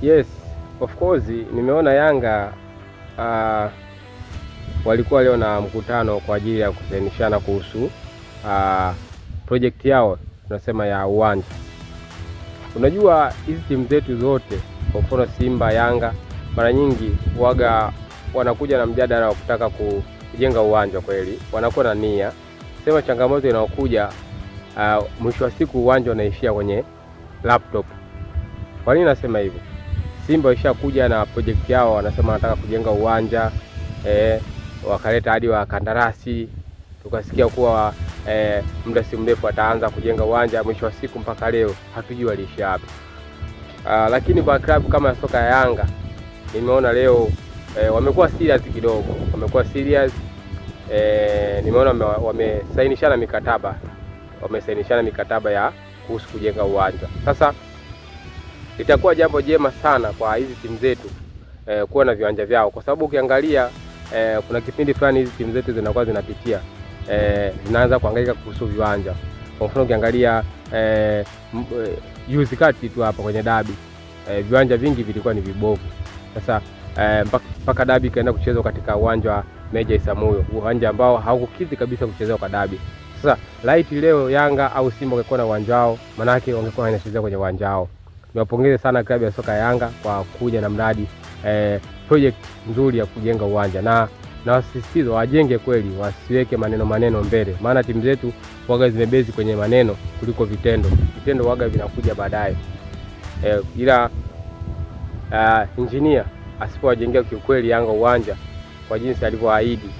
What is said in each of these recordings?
Yes, of course nimeona Yanga walikuwa leo na mkutano kwa ajili ya kusainishana kuhusu project yao tunasema ya uwanja. Unajua hizi timu zetu zote, kwa mfano Simba, Yanga, mara nyingi waga wanakuja na mjadala wa kutaka kujenga uwanja. Kweli wanakuwa na nia, sema changamoto inaokuja mwisho wa siku uwanja unaishia kwenye laptop. Kwa nini nasema hivyo? Simba ishakuja na project yao, wanasema wanataka kujenga uwanja wakaleta hadi wakandarasi, tukasikia kuwa muda si mrefu ataanza kujenga uwanja. Mwisho wa siku mpaka leo hatujui waliishia wapi. Lakini kwa klabu kama soka ya Yanga nimeona leo wamekuwa serious kidogo, wamekuwa serious. Nimeona wamesainishana mikataba ya kuhusu kujenga uwanja. Sasa itakuwa jambo jema sana kwa hizi timu zetu kuwa na viwanja vyao, kwa sababu ukiangalia kuna kipindi fulani hizi timu zetu zinakuwa zinapitia zinaanza kuhangaika kuhusu viwanja. Kwa mfano ukiangalia juzi kati tu hapa kwenye dabi viwanja vingi vilikuwa ni vibovu. Sasa mpaka dabi kaenda kuchezwa katika uwanja wa Meja Isamuhyo, uwanja ambao haukukidhi kabisa kuchezewa kwa dabi. Sasa light leo Yanga au Simba wangekuwa na uwanja wao, maana yake wangekuwa wanachezea kwenye uwanja wao. Niwapongeze sana klabu ya soka ya Yanga kwa kuja na mradi project nzuri ya kujenga uwanja, na wasisitiza wajenge kweli, wasiweke maneno mbele, maana timu zetu waga zimebezi kwenye maneno kuliko vitendo. Vitendo waga vinakuja baadaye. Ila engineer asipowajengea kiukweli Yanga uwanja kwa jinsi alivyoahidi,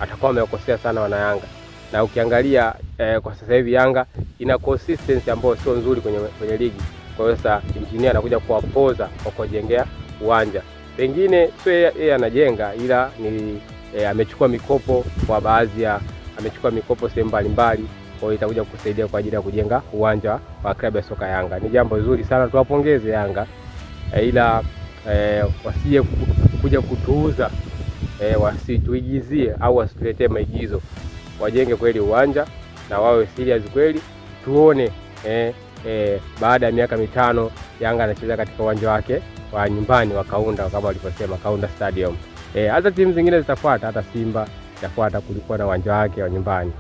atakuwa amekosea sana wana Yanga. Na ukiangalia kwa sasa hivi Yanga ina consistency ambayo sio nzuri kwenye ligi. Kwa hiyo sasa engineer anakuja kuwapoza kwa kujengea uwanja. Pengine sio yeye anajenga, ila ni amechukua mikopo kwa amechukua mikopo sehemu mbalimbali. Kwa hiyo itakuja kusaidia kwa ajili ya kujenga uwanja wa klabu ya soka Yanga. Ni jambo zuri sana, tuwapongeze Yanga. Ila wasije kuja kutuuza, wasituigizie au wasituletee maigizo. Wajenge kweli uwanja na wawe serious kweli. Tuone baada ya miaka 5 Yanga anacheza katika uwanja wake wa nyumbani wa Kaunda, kama walivyosema Kaunda Stadium. Hata timu zingine zitafuata, hata Simba itafuata, kulikuwa na uwanja wake wa nyumbani.